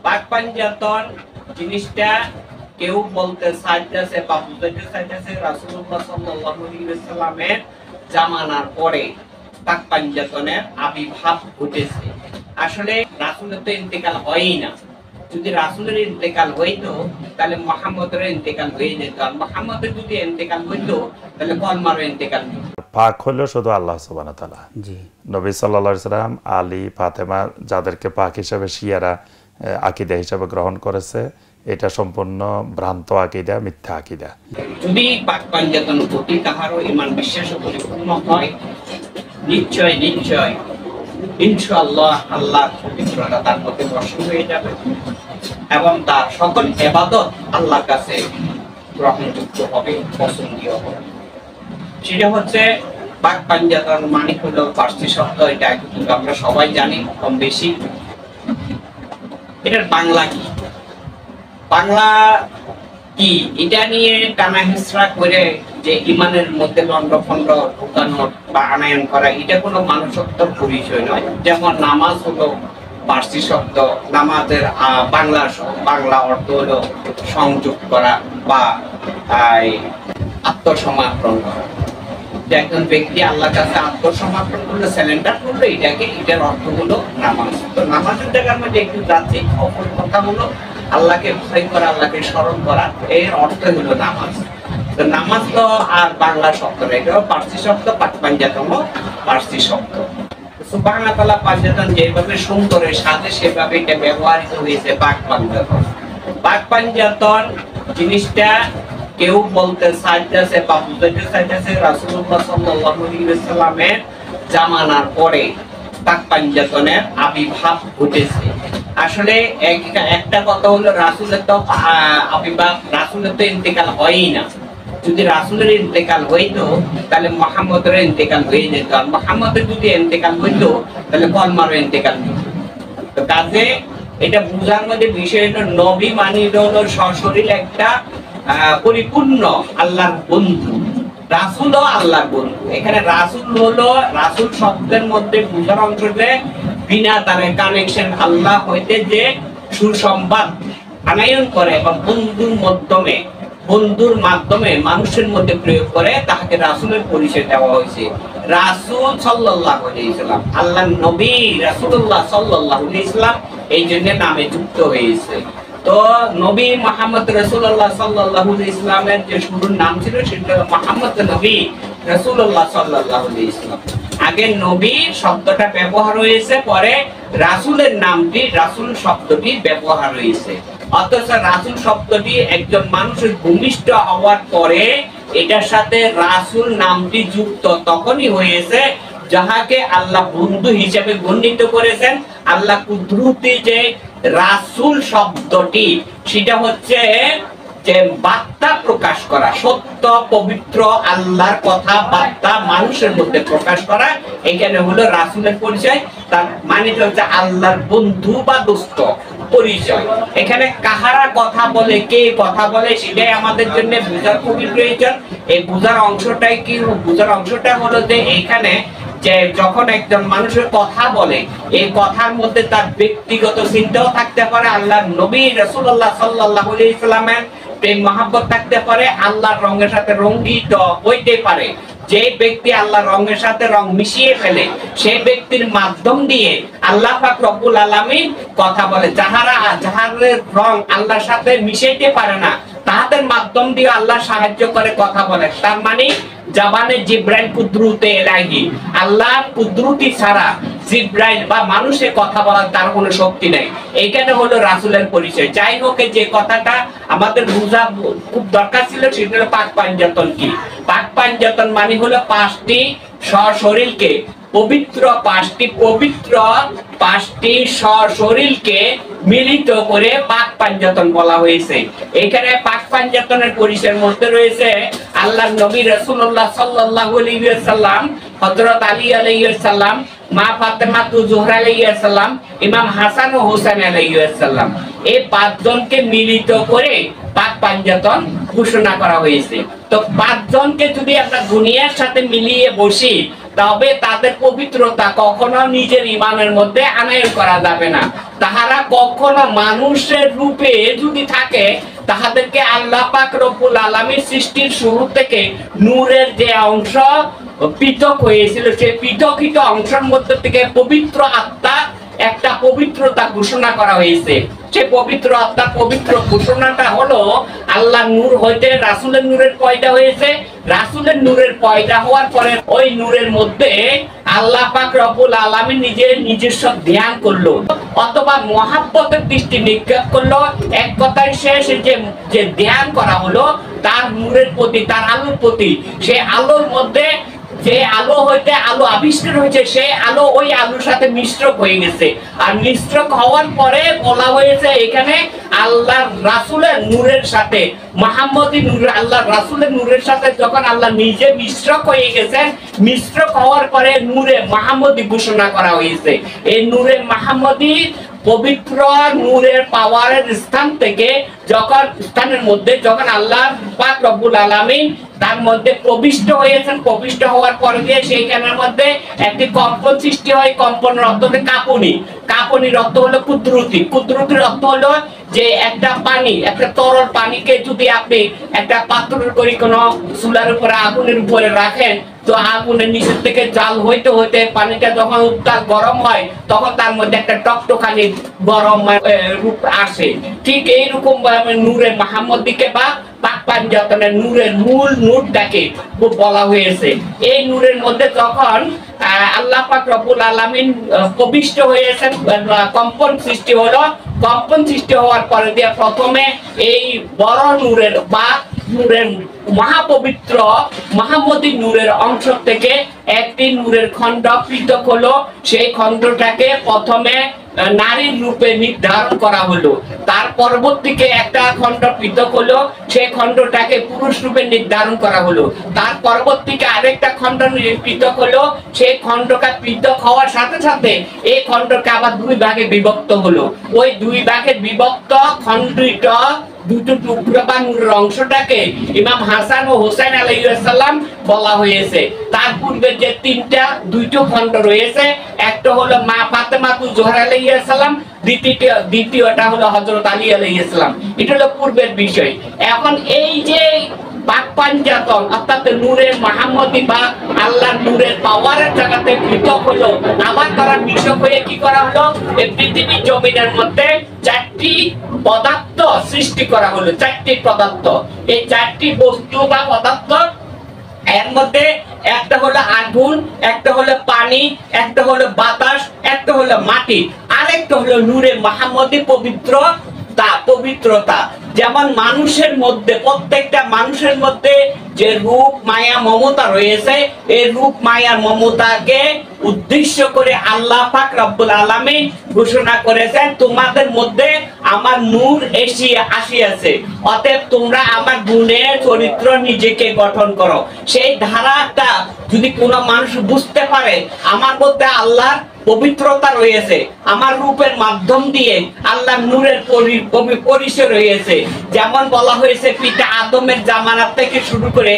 বাক পাঞ্জাতন জিনিসটা কেউ বলতে চাইতেছে বা বুঝাইতে চাইতেছে রাসূলুল্লাহ সাল্লাল্লাহু আলাইহি ওয়াসাল্লামের জামানার পরে বাক পাঞ্জাতনের আবির্ভাব ঘটেছে। আসলে রাসূলের তো ইন্তেকাল হয়ই না। যদি রাসূলের ইন্তেকাল হইতো তাহলে মুহাম্মদের ইন্তেকাল হয়ে যেত, আর মুহাম্মদের যদি ইন্তেকাল হইতো তাহলে কলমারও ইন্তেকাল হইতো। পাক হলো শুধু আল্লাহ সুবহানাহু ওয়া তাআলা। জি, নবী সাল্লাল্লাহু আলাইহি সাল্লাম, আলী, ফাতেমা যাদেরকে পাক হিসেবে শিয়ারা আকীদা হিসেবে গ্রহণ করেছে, এটা সম্পূর্ণ ভ্রান্ত আকীদা, মিথ্যা আকীদা। যদি পাক পাঞ্জাতন প্রতি কাহারও ঈমান বিশ্বাস পরিপূর্ণ হয়, নিশ্চয় নিশ্চয় ইনশাআল্লাহ আল্লাহর পবিত্রতা তার প্রতি বর্ষণ হয়ে যাবে এবং তার সকল ইবাদত আল্লাহর কাছে গ্রহণযোগ্য হবে, পছন্দনীয় হবে। সেটা হচ্ছে পাক পাঞ্জাতন মানে হলো ফার্সি শব্দ, এটা কিন্তু আমরা সবাই জানি কম বেশি। এটার বাংলা কি, বাংলা কি এটা নিয়ে টানা হেঁচড়া করে যে ইমানের মধ্যে লন্ডভন্ড ঢুকানো বা আনায়ন করা, এটা কোনো মানুষত্বর পরিচয় নয়। যেমন নামাজ হলো ফার্সি শব্দ, নামাজের বাংলা অর্থ হলো সংযোগ করা বা আত্মসমর্পণ করা। যে একজন ব্যক্তি আল্লাহর কাছে আত্মসমর্পণ করলো, স্যালেন্ডার করলো, এটার অর্থ হলো নামাজ। তো নামাজের জায়গার মধ্যে একটু যাচ্ছে, অপর কথা হলো আল্লাহকে ভয় করা, আল্লাহকে স্মরণ করা, এর অর্থ হলো নামাজ। তো নামাজ তো আর বাংলা শব্দ না, এটাও ফার্সি শব্দ, পাক পাঞ্জাতন ফার্সি শব্দ। সুবহানাহু ওয়া তাআলা পাঞ্জাতন যেভাবে সুন্দরের সাথে সেভাবে এটা ব্যবহৃত হয়েছে পাক পাঞ্জাতন। পাক পাঞ্জাতন জিনিসটা কেউ বলতে চাইতেছে বা বুঝাইতে চাইতেছে রাসূলুল্লাহ সাল্লাল্লাহু আলাইহি ওয়াসাল্লামের জামানার পরে পাক পাঞ্জাতনের আবির্ভাব ঘটেছে। আসলে একটা কথা হলো রাসূলের তো আবির্ভাব, রাসূলের তো ইন্তেকাল হয়ই না। যদি রাসূলের ইন্তেকাল হইতো তাহলে মুহাম্মদের ইন্তেকাল হয়ে যেত, আর মুহাম্মদের যদি ইন্তেকাল হইতো তাহলে কলমারও ইন্তেকাল হইতো। তো কাজে এটা বুঝার মধ্যে বিষয় হলো নবী মানে হলো সশরীর একটা পরিপূর্ণ আল্লাহর বন্ধু, রাসূলও আল্লাহর বন্ধু। এখানে রাসূল হলো, রাসূল শব্দের মধ্যে বুঝার অংশ যে বিনা তারে কানেকশন, আল্লাহ হইতে যে সুসংবাদ আনায়ন করে এবং বন্ধুর মাধ্যমে মানুষের মধ্যে প্রয়োগ করে, তাকে রাসূলের পরিচয় দেওয়া হয়েছে। রাসূল সাল্লাল্লাহু আলাইহি ওয়াসাল্লাম, আল্লাহর নবী রাসূলুল্লাহ সাল্লাল্লাহু আলাইহি ওয়াসাল্লাম এই জন্য নামে যুক্ত হয়েছে। তো নবী মুহাম্মদ রাসূলুল্লাহ সাল্লাল্লাহু আলাইহি ওয়াসাল্লামের যে শুরুর নাম ছিল সেটা মুহাম্মদ নবী রাসূলুল্লাহ সাল্লাল্লাহু আলাইহি ওয়াসাল্লাম। আগে নবী শব্দটা ব্যবহার হয়েছে, পরে রাসূলের নামটি, রাসূল শব্দটি ব্যবহার হয়েছে। অথচ রাসূল শব্দটি একজন মানুষের ভূমিষ্ঠ হওয়ার পরে এটার সাথে রাসূল নামটি যুক্ত তখনই হয়েছে যাহাকে আল্লাহ বন্ধু হিসেবে বর্ণিত করেছেন। আল্লাহ কুদরতি যে রাসূল শব্দটি, সেটা হচ্ছে যে বার্তা প্রকাশ করা, সত্য পবিত্র আল্লাহর কথা বার্তা মানুষের মধ্যে প্রকাশ করা, এখানে হলো রাসূলের পরিচয়। তার মানে হচ্ছে আল্লাহর বন্ধু বা দোস্ত পরিচয়। এখানে কাহারা কথা বলে, কে কথা বলে, সেটাই আমাদের জন্য বোঝার খুবই প্রয়োজন। এই বোঝার অংশটাই কি, বোঝার অংশটা হলো যে এইখানে যে যখন একজন মানুষের কথা বলে, এই কথার মধ্যে তার ব্যক্তিগত চিন্তাও থাকতে পারে, আল্লাহর নবী রাসূলুল্লাহ সাল্লাল্লাহু আলাইহি ওয়াসাল্লামের প্রেম মহব্বত থাকতে পারে, আল্লাহর রঙের সাথে রঙ্গিত হইতে পারে। যে ব্যক্তি আল্লাহর রঙের সাথে রং মিশিয়ে ফেলে, সেই ব্যক্তির মাধ্যম দিয়ে আল্লাহ পাক রব্বুল আলামিন কথা বলে। যাহাদের রং আল্লাহর সাথে মিশাইতে পারে না, তাদের মাধ্যম দিয়ে আল্লাহ সাহায্য করে কথা বলে। তার মানে জাবানে জিব্রাইল কুদরতে ইলাহি, আল্লাহর কুদরতি ছাড়া জিব্রাইল বা মানুষের কথা বলার তার কোনো শক্তি নাই। এইখানে হলো রাসূলের পরিচয়। যাই হোক, যে কথাটা আমাদের বোঝা খুব দরকার ছিল সেটা হলো পাক পাঞ্জাতন কি। পাক পাঞ্জাতন মানে হলো পাঁচটি সশরীরকে পাঁচটি সশরীরকে মিলিত করে পাক পাঞ্জাতন বলা হয়েছে। এখানে পাক পাঞ্জাতনের পরিচয়ের মধ্যে রয়েছে আল্লাহর নবী রাসূলুল্লাহ সাল্লাল্লাহু আলাইহি ওয়াসাল্লাম, হযরত আলী আলাইহিস সালাম, মা ফাতেমা জোহরা আলাইহিস সালাম, ইমাম হাসান ও হোসেন আলাইহিস সালাম। এই পাঁচজনকে মিলিত করে পাক পাঞ্জাতন ঘোষণা করা হয়েছে। তো পাঁচজনকে যদি আমরা দুনিয়ার সাথে মিলিয়ে বসি তবে তাদের পবিত্রতা কখনো নিজের ঈমানের মধ্যে আনয়ন করা যাবে না। তাহারা কখনো মানুষের রূপে যদি থাকে, তাহাদেরকে আল্লাহ পাক রব্বুল আলামিন সৃষ্টির শুরু থেকে নূরের যে অংশ পৃথক হয়েছিল, সেই পৃথকিত অংশের মধ্যে থেকে পবিত্র আত্মা একটা পবিত্রতা ঘোষণা করা হয়েছে। সে পবিত্র আত্মার পবিত্র ঘোষণাটা হলো আল্লাহ নূর হইতে রাসূলের নূরের পয়দা হয়েছে। রাসূলের নূরের পয়দা হওয়ার পরে ওই নূরের মধ্যে আল্লাহ পাক রব্বুল আলামিন নিজস্ব ধ্যান করলো, অথবা মহাব্বতের দৃষ্টি নিক্ষেপ করলো। এক কথায় শেষ যে ধ্যান করা হলো তার নূরের প্রতি, তার আলোর প্রতি। সে আলোর মধ্যে যে আলো হইতে আলো আবিষ্কার হয়েছে, সেই আলো ওই আলোর সাথে মিশ্রক হয়ে গেছে। আর মিশ্রক হওয়ার পরে বলা হয়েছে এখানে আল্লাহর রাসূলের নূরের সাথে মুহাম্মদী নূর, আল্লাহর রাসূলের নূরের সাথে যখন আল্লাহ নিজে মিশ্রক হয়ে গেছেন, মিশ্রক হওয়ার পরে নূরে মুহাম্মদী ঘোষণা করা হয়েছে। এই নূরে মুহাম্মদী পবিত্র নূরের পাওয়ারের স্থান থেকে স্থানের মধ্যে যখন আল্লাহ পাক রব্বুল আলামিন তার মধ্যে প্রবিষ্ট হয়েছেন, প্রবিষ্ট হওয়ার পরে দিয়ে সেইখানের মধ্যে একটি কম্পন সৃষ্টি হয়। কম্পনের অর্থ হলো কাঁপুনি, কাঁপুনির অর্থ হলো কুদরতি, কুদরতির অর্থ হলো যে একটা পানি, একটা তরল পানিকে যদি আপনি একটা পাত্রের করে কোনো চুলার উপরে আগুনের উপরে রাখেন, তো আগুনের নিচের থেকে জাল হইতে হইতে পানিটা যখন উত্তাল গরম হয়, তখন তার মধ্যে একটা টকটকানি গরম রূপ আসে। ঠিক এইরকম ভাবে নূরে মুহাম্মদীকে বা পাক পাঞ্জাতনের নূরের মূল নূরটাকে বলা হয়েছে। এই নূরের মধ্যে যখন আল্লাহ পাক রব্বুল আলামিন প্রবিষ্ট হয়েছেন, কম্পন সৃষ্টি হলো। কম্পন সৃষ্টি হওয়ার পরে দিয়ে প্রথমে এই বড় নূরের বা নূরের মহাপবিত্র মুহাম্মদী নূরের অংশ থেকে একটি নূরের খণ্ড পৃথক হলো। সেই খণ্ডটাকে প্রথমে নারীর রূপে নির্ধারণ করা হলো। তার পরবর্তীতে একটা খণ্ড পৃথক হলো, সেই খণ্ডটাকে পুরুষ রূপে নির্ধারণ করা হলো। তার পরবর্তীতে আরেকটা খণ্ড পৃথক হলো, সেই খণ্ডটা পৃথক হওয়ার সাথে সাথে এই খণ্ডটা আবার দুই ভাগে বিভক্ত হলো। ওই দুই ভাগে বিভক্ত খণ্ডিত দুটো টুকরা বা নূরের অংশটাকে ইমাম হাসান ও হোসেন আলাইহিস সালাম বলা হয়েছে। তার পূর্বে যে দুইটো খণ্ড রয়েছে, একটা হলো মা ফাতেমাতুজ জোহরা আলাইহিস সালাম, দ্বিতীয়টা হলো হযরত আলী আলাইহিস সালাম। এটা হলো পূর্বের বিষয়। এখন এই যে পাক পাঞ্জাতন অর্থাৎ নূরে মুহাম্মদী বা আল্লাহর নূরের পাওয়ারের জায়গাতে পৃথক হলো, আবার তারা মিশ্রক হয়ে কি করা হলো, এই পৃথিবীর জমিনের মধ্যে চারটি পদার্থ সৃষ্টি করা হলো। চারটি পদার্থ, এই চারটি বস্তু বা পদার্থ, এর মধ্যে একটা হলো আগুন, একটা হলো পানি, একটা হলো বাতাস, একটা হলো মাটি, আরেকটা হলো নূরে মুহাম্মদী পবিত্রতা। যেমন মানুষের মধ্যে, প্রত্যেকটা মানুষের মধ্যে যে রূপ মায়া মমতা রয়েছে, এই রূপ মায়া মমতাকে উদ্দেশ্য করে আল্লাহ পাক রব্বুল আলামিন ঘোষণা করেছেন, তোমাদের মধ্যে আমার নূর আসিয়াছে, অতএব তোমরা আমার গুণের চরিত্র নিজেকে গঠন করো। সেই ধারাটা যদি কোনো মানুষ বুঝতে পারে, আমার মধ্যে আল্লাহর পবিত্রতা রয়েছে, আমার রূপের মাধ্যম দিয়ে আল্লাহ নূরের পরিচয় রয়েছে। যেমন বলা হয়েছে পিতা আদমের জামানাত থেকে শুরু করে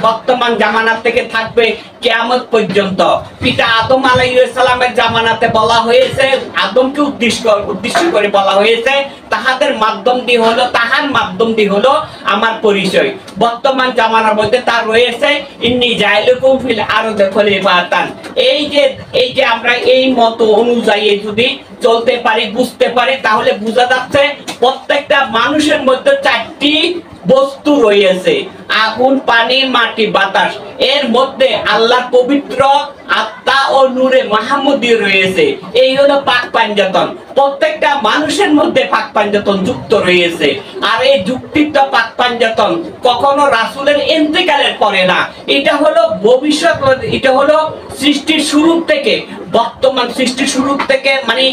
বর্তমান জামানাত থেকে থাকবে কিয়ামত পর্যন্ত। পিতা আদম আলাইহিস সালামের জামানাতে বলা হয়েছে, আদমকে উদ্দেশ্য করে বলা হয়েছে, তাহার মাধ্যম দিয়ে হলো আমার পরিচয়। বর্তমান জামানার মধ্যে তার রয়েছে ইন্নী জাইলুকুম ফিল আরদি খলিফাতান। এই যে আমরা এই মত অনুযায়ী যদি চলতে পারি, বুঝতে পারি, তাহলে বোঝা যাচ্ছে প্রত্যেকটা মানুষের মধ্যে চারটি বস্তু রয়েছে, আগুন, পানি, মাটি, বাতাস। এর মধ্যে আল্লাহর পবিত্র আত্মা ও নূরে মুহাম্মদী রয়েছে। এই হলো পাক পাঞ্জাতন। প্রত্যেকটা মানুষের মধ্যে পাক পাঞ্জাতন যুক্ত রয়েছে। আর এই যুক্তিত পাক পাঞ্জাতন কখনো রাসূলের ইন্তেকালের পরে না, এটা হলো ভবিষ্যৎ, এটা হলো সৃষ্টির শুরু থেকে, বর্তমান সৃষ্টির শুরু থেকে, মানে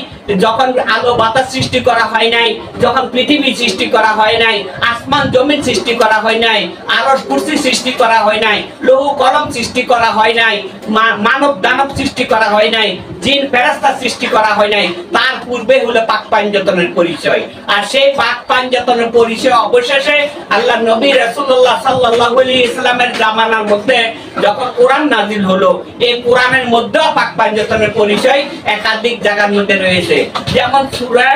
যখন আলো বাতাস সৃষ্টি করা হয় নাই, যখন পৃথিবী সৃষ্টি করা হয় নাই, আসমান জমিন সৃষ্টি করা হয় নাই, আরশ কুরসি সৃষ্টি করা হয় নাই, লৌহ কলম সৃষ্টি করা হয় নাই, মানব দানব সৃষ্টি করা হয় নাই, জিন ফেরেশতা সৃষ্টি করা হয় নাই, তার পূর্বে হলো পাক পাঞ্জাতনের পরিচয়। আর সেই পাক পাঞ্জাতনের পরিচয় অবশেষে আল্লাহ নবী রাসূলুল্লাহ সাল্লাল্লাহু আলাইহি ওয়াসাল্লামের জামানার মধ্যে যখন কোরআন নাযিল হলো, এই কোরআনের মধ্যেও পাক পাঞ্জাতনের পরিচয় একাধিক জায়গার মধ্যে রয়েছে। যেমন সূরা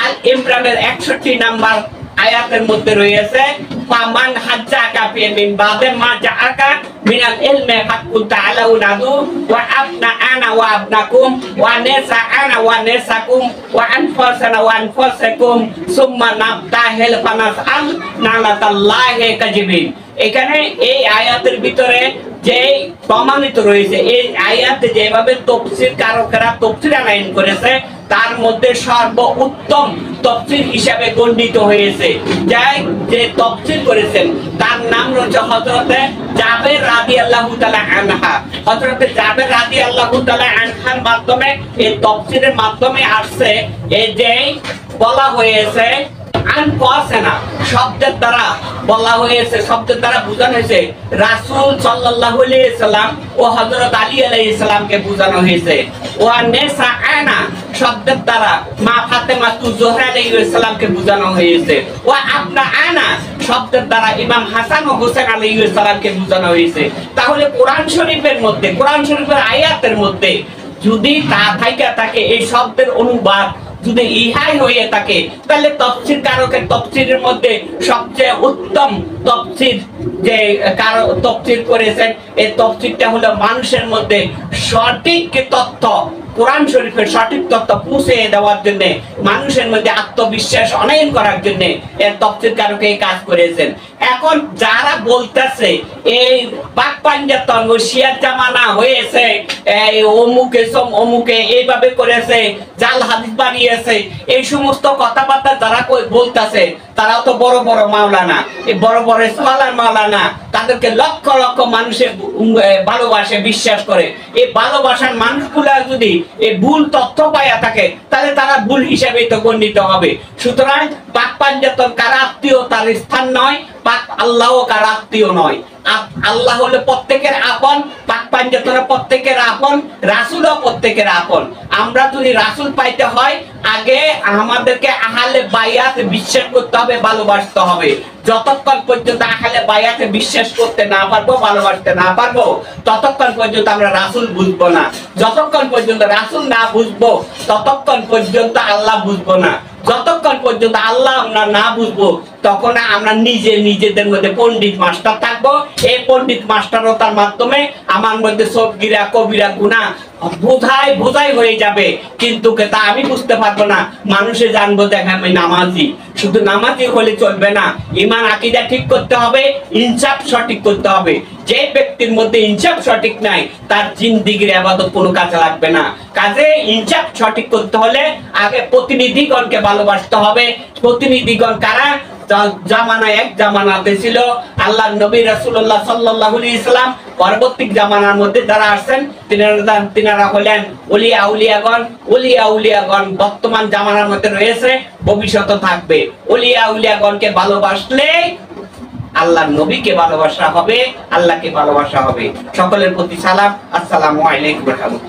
আল ইমরানের 61 নাম্বার আয়াতের মধ্যে রয়েছে, ফামান হাজ্জাকা ফি মিন বাদে মা জাআকা মিনাল ইলমি ফাকুল তাআলাউ নাদু ওয়া আবনা আনা ওয়া আবনাকুম ওয়া নাসা আনা ওয়া নাসাকুম ওয়া আনফুসানা ওয়া আনফুসাকুম সুম্মা নাবতাহিল ফানাসআল নালাতাল্লাহি কাজিবিন। এখানে এই আয়াতের ভিতরে যে প্রমাণিত রয়েছে, এই আয়াতে যেভাবে তাফসীর কারকেরা তাফসীর আনায়ন করেছে, তার মধ্যে সর্বোত্তম তাফসীর হিসাবে গণ্ডিত হয়েছে। যে তাফসীর করেছেন তার নাম হচ্ছে হযরতে জাবের রাদিয়াল্লাহু তাআলা আনহা। হযরতে জাবের রাদিয়াল্লাহু তাআলা আনহার মাধ্যমে এই তাফসীরের মাধ্যমে আসছে, এই যে বলা হয়েছে আনফুসানা শব্দের দ্বারা বলা হয়েছে, শব্দের দ্বারা বোঝানো হয়েছে রাসূল সাল্লাল্লাহু আলাইহি সাল্লাম ও হযরত আলী আলাইহিস সালামকে বোঝানো হয়েছে। ওয়া নাসাআনা শব্দের দ্বারা মা ফাতেমা জোহরা আলাইহিস সালামকে বোঝানো হয়েছে। ওয়া আবনা আনা শব্দের দ্বারা ইমাম হাসান ও হোসেন আলাইহিস সালামকে বোঝানো হয়েছে। তাহলে কোরআন শরীফের মধ্যে, কোরআন শরীফের আয়াতের মধ্যে যদি তা থাকে এই শব্দের অনুবাদ যদি ইহাই হয়ে থাকে, তাহলে তাফসীর কারকের তাফসীরের মধ্যে সবচেয়ে উত্তম তাফসীর যে তাফসীর করেছেন, এই তাফসীরটা হলো মানুষের মধ্যে সঠিক তথ্য, কোরআন শরীফের সঠিক তথ্য পৌঁছে দেওয়ার জন্য, মানুষের মধ্যে আত্মবিশ্বাস অনায়ন করার জন্য এর তাফসীর কারকে এই কাজ করেছেন। এখন যারা বলতেছে এই পাক পাঞ্জাতন ও শিয়ার জামানা হয়েছে, এই অমুকে এইভাবে করেছে, জাল হাদিস বানিয়েছে, এই সমস্ত কথাবার্তা যারা বলতেছে, তারাও তো বড় বড় মাওলানা, এই বড় বড় স্কলার মাওলানা, তাদেরকে লক্ষ লক্ষ মানুষের ভালোবাসে, বিশ্বাস করে। এই ভালোবাসার মানুষগুলা যদি এই ভুল তথ্য পাইয়া থাকে, তাহলে তারা ভুল হিসেবে তো গণ্ডিত হবে। সুতরাং পাক পাঞ্জাতন কার আত্মীয় তার স্থান নয়, পাক আল্লাহও কার আত্মীয় নয়। আল্লাহ হলো প্রত্যেকের আপন, পাক পাঞ্জাতনের প্রত্যেকের আপন, রাসূলও প্রত্যেকের আপন। আমরা যদি রাসূল পাইতে হয়, আগে আমাদেরকে আহলে বায়াতে বিশ্বাস করতে হবে, ভালোবাসতে হবে। যতক্ষণ পর্যন্ত আহলে বায়াতে বিশ্বাস করতে না পারবো, ভালোবাসতে না পারবো, ততক্ষণ পর্যন্ত আমরা রাসূল বুঝবো না। যতক্ষণ পর্যন্ত রাসূল না বুঝবো, ততক্ষণ পর্যন্ত আল্লাহ বুঝবো না। যতক্ষণ পর্যন্ত আল্লাহ আমরা না বুঝবো, তখন আমরা নিজেদের মধ্যে পণ্ডিত মাস্টার থাকবো। এই পণ্ডিত মাস্টারতার মাধ্যমে আমার মধ্যে সগীরা কবিরা গুনাহ বোঝাই হয়ে যাবে, কিন্তু তা আমি বুঝতে পারবো না। মানুষে জানবো দেখে আমি নামাজি। শুধু নামাজি হলে চলবে না, ঈমান আকীদা ঠিক করতে হবে, ইনসাফ সঠিক করতে হবে। যে ব্যক্তির মধ্যে ইনসাফ সঠিক নাই, তার জিন্দেগির ইবাদত কোনো কাজে লাগবে না। কাজে ইনসাফ সঠিক করতে হলে আগে প্রতিনিধিগণকে ভালোবাসতে হবে। প্রতিনিধিগণ কারা? জামানায় এক জামানাতে ছিল আল্লাহর নবী রাসূলুল্লাহ সাল্লাল্লাহু আলাইহি ওয়াসাল্লাম। পরবর্তী জামানার মধ্যে যারা আসছেন তিনারা হলেন ওলিয়া উলিয়াগণ। বর্তমান জামানার মধ্যে রয়েছে, ভবিষ্যতে থাকবে। ওলিয়া উলিয়াগণকে ভালোবাসলে আল্লাহর নবীকে ভালোবাসা হবে, আল্লাহকে ভালোবাসা হবে। সকলের প্রতি সালাম, আসসালামু আলাইকুম।